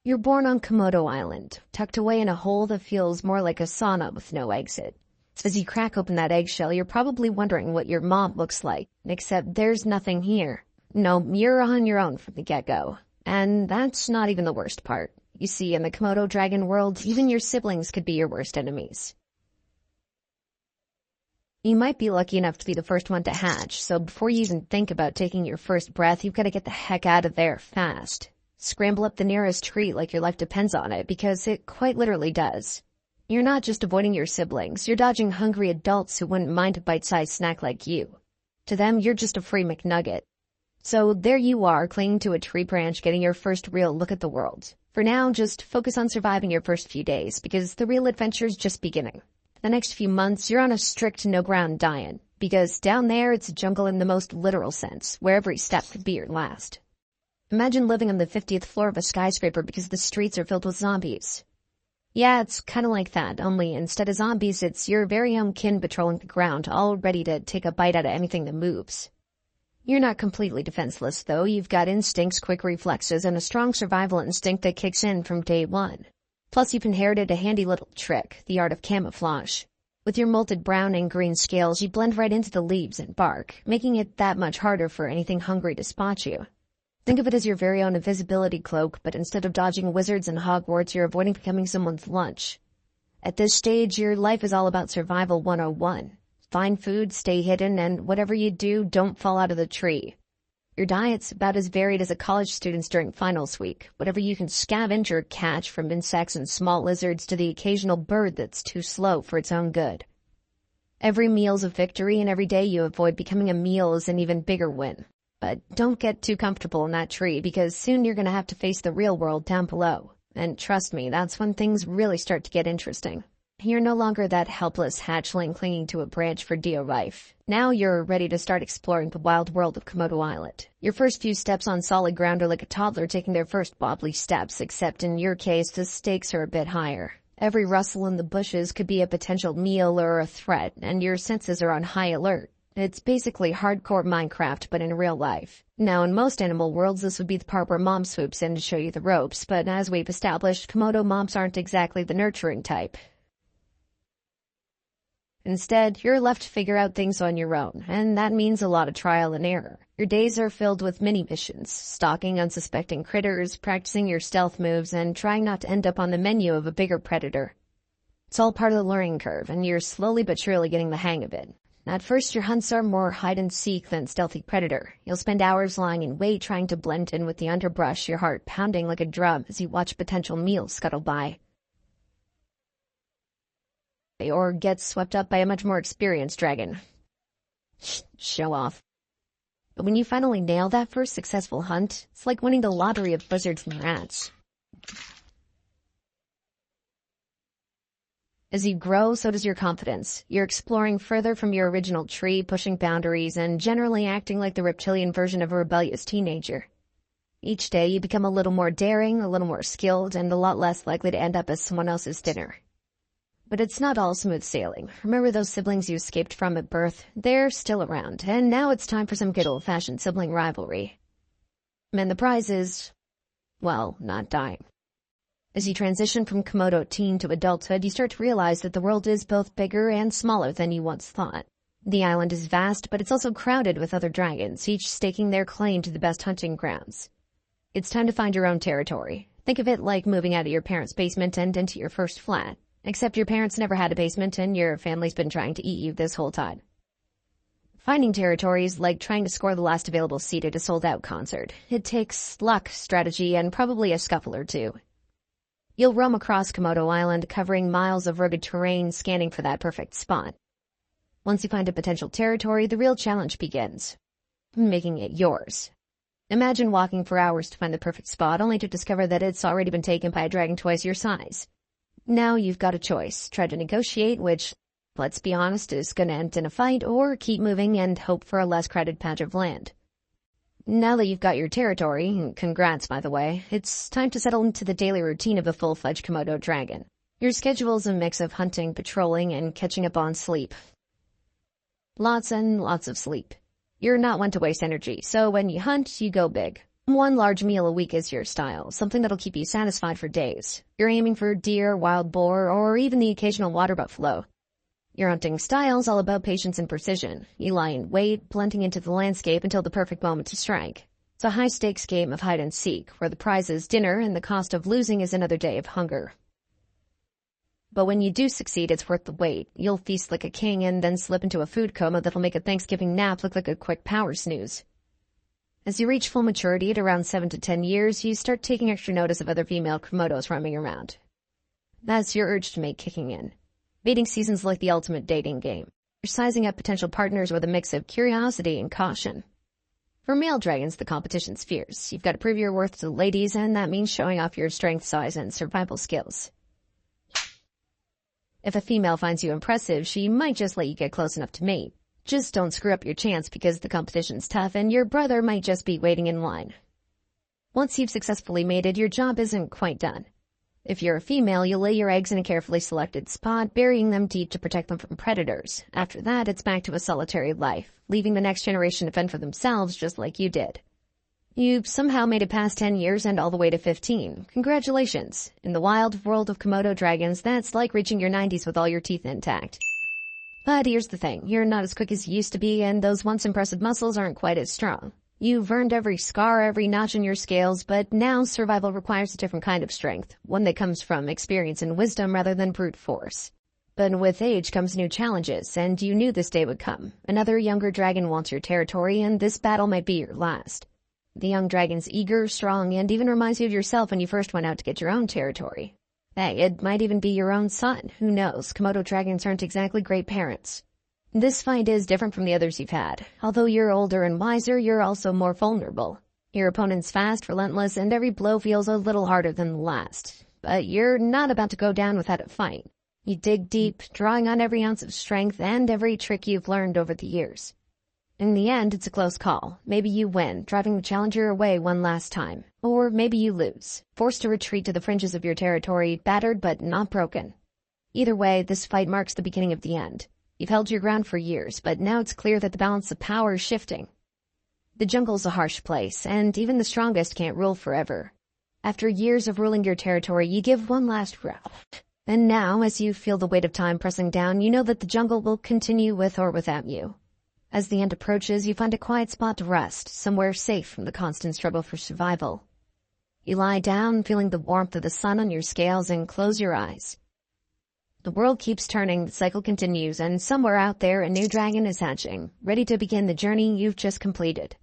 You're born on Komodo Island, tucked away in a hole that feels more like a sauna with no exit. So as you crack open that eggshell, you're probably wondering what your mom looks like, except there's nothing here. No, you're on your own from the get-go. And that's not even the worst part. You see, in the Komodo Dragon world, even your siblings could be your worst enemies. You might be lucky enough to be the first one to hatch, so before you even think about taking your first breath, you've got to get the heck out of there fast. Scramble up the nearest tree like your life depends on it, because it quite literally does. You're not just avoiding your siblings, you're dodging hungry adults who wouldn't mind a bite-sized snack like you. To them, you're just a free McNugget. So there you are, clinging to a tree branch, getting your first real look at the world. For now, just focus on surviving your first few days, because the real adventure's just beginning. The next few months, you're on a strict no-ground diet, because down there it's a jungle in the most literal sense, where every step could be your last. Imagine living on the 50th floor of a skyscraper because the streets are filled with zombies. Yeah, it's kinda like that, only instead of zombies, it's your very own kin patrolling the ground, all ready to take a bite out of anything that moves. You're not completely defenseless, though. You've got instincts, quick reflexes, and a strong survival instinct that kicks in from day one. Plus, you've inherited a handy little trick, the art of camouflage. With your molted brown and green scales, you blend right into the leaves and bark, making it that much harder for anything hungry to spot you. Think of it as your very own invisibility cloak, but instead of dodging wizards and Hogwarts, you're avoiding becoming someone's lunch. At this stage, your life is all about survival 101. Find food, stay hidden, and whatever you do, don't fall out of the tree. Your diet's about as varied as a college student's during finals week. Whatever you can scavenge or catch, from insects and small lizards to the occasional bird that's too slow for its own good. Every meal's a victory, and every day you avoid becoming a meal is an even bigger win. But don't get too comfortable in that tree, because soon you're going to have to face the real world down below. And trust me, that's when things really start to get interesting. You're no longer that helpless hatchling clinging to a branch for dear life. Now you're ready to start exploring the wild world of Komodo Island. Your first few steps on solid ground are like a toddler taking their first wobbly steps, except in your case the stakes are a bit higher. Every rustle in the bushes could be a potential meal or a threat, and your senses are on high alert. It's basically hardcore Minecraft, but in real life. Now, in most animal worlds, this would be the part where mom swoops in to show you the ropes, but as we've established, Komodo moms aren't exactly the nurturing type. Instead, you're left to figure out things on your own, and that means a lot of trial and error. Your days are filled with mini-missions, stalking unsuspecting critters, practicing your stealth moves, and trying not to end up on the menu of a bigger predator. It's all part of the learning curve, and you're slowly but surely getting the hang of it. At first, your hunts are more hide-and-seek than stealthy predator. You'll spend hours lying in wait trying to blend in with the underbrush, your heart pounding like a drum as you watch potential meals scuttle by. Or get swept up by a much more experienced dragon. Show off. But when you finally nail that first successful hunt, it's like winning the lottery of buzzards and rats. As you grow, so does your confidence. You're exploring further from your original tree, pushing boundaries, and generally acting like the reptilian version of a rebellious teenager. Each day you become a little more daring, a little more skilled, and a lot less likely to end up as someone else's dinner. But it's not all smooth sailing. Remember those siblings you escaped from at birth? They're still around, and now it's time for some good old-fashioned sibling rivalry. And the prize is, well, not dying. As you transition from Komodo teen to adulthood, you start to realize that the world is both bigger and smaller than you once thought. The island is vast, but it's also crowded with other dragons, each staking their claim to the best hunting grounds. It's time to find your own territory. Think of it like moving out of your parents' basement and into your first flat. Except your parents never had a basement and your family's been trying to eat you this whole time. Finding territory is like trying to score the last available seat at a sold-out concert. It takes luck, strategy, and probably a scuffle or two. You'll roam across Komodo Island, covering miles of rugged terrain, scanning for that perfect spot. Once you find a potential territory, the real challenge begins. Making it yours. Imagine walking for hours to find the perfect spot, only to discover that it's already been taken by a dragon twice your size. Now you've got a choice. Try to negotiate, which, let's be honest, is gonna end in a fight, or keep moving and hope for a less crowded patch of land. Now that you've got your territory, and congrats by the way, it's time to settle into the daily routine of a full-fledged Komodo dragon. Your schedule's a mix of hunting, patrolling, and catching up on sleep. Lots and lots of sleep. You're not one to waste energy, so when you hunt, you go big. One large meal a week is your style, something that'll keep you satisfied for days. You're aiming for deer, wild boar, or even the occasional water buffalo. Your hunting style's all about patience and precision. You lie in wait, blending into the landscape until the perfect moment to strike. It's a high-stakes game of hide and seek, where the prize is dinner and the cost of losing is another day of hunger. But when you do succeed, it's worth the wait. You'll feast like a king and then slip into a food coma that'll make a Thanksgiving nap look like a quick power snooze. As you reach full maturity at around 7 to 10 years, you start taking extra notice of other female Komodos roaming around. That's your urge to mate kicking in. Mating season's like the ultimate dating game. You're sizing up potential partners with a mix of curiosity and caution. For male dragons, the competition's fierce. You've got to prove your worth to the ladies, and that means showing off your strength, size, and survival skills. If a female finds you impressive, she might just let you get close enough to mate. Just don't screw up your chance because the competition's tough and your brother might just be waiting in line. Once you've successfully mated, your job isn't quite done. If you're a female, you'll lay your eggs in a carefully selected spot, burying them deep to protect them from predators. After that, it's back to a solitary life, leaving the next generation to fend for themselves just like you did. You've somehow made it past 10 years and all the way to 15. Congratulations. In the wild world of Komodo dragons, that's like reaching your 90s with all your teeth intact. But here's the thing, you're not as quick as you used to be, and those once impressive muscles aren't quite as strong. You've earned every scar, every notch in your scales, but now survival requires a different kind of strength, one that comes from experience and wisdom rather than brute force. But with age comes new challenges, and you knew this day would come. Another younger dragon wants your territory, and this battle might be your last. The young dragon's eager, strong, and even reminds you of yourself when you first went out to get your own territory. Hey, it might even be your own son. Who knows? Komodo dragons aren't exactly great parents. This fight is different from the others you've had. Although you're older and wiser, you're also more vulnerable. Your opponent's fast, relentless, and every blow feels a little harder than the last. But you're not about to go down without a fight. You dig deep, drawing on every ounce of strength and every trick you've learned over the years. In the end, it's a close call. Maybe you win, driving the challenger away one last time. Or maybe you lose, forced to retreat to the fringes of your territory, battered but not broken. Either way, this fight marks the beginning of the end. You've held your ground for years, but now it's clear that the balance of power is shifting. The jungle's a harsh place, and even the strongest can't rule forever. After years of ruling your territory, you give one last round. And now, as you feel the weight of time pressing down, you know that the jungle will continue with or without you. As the end approaches, you find a quiet spot to rest, somewhere safe from the constant struggle for survival. You lie down, feeling the warmth of the sun on your scales, and close your eyes. The world keeps turning, the cycle continues, and somewhere out there a new dragon is hatching, ready to begin the journey you've just completed.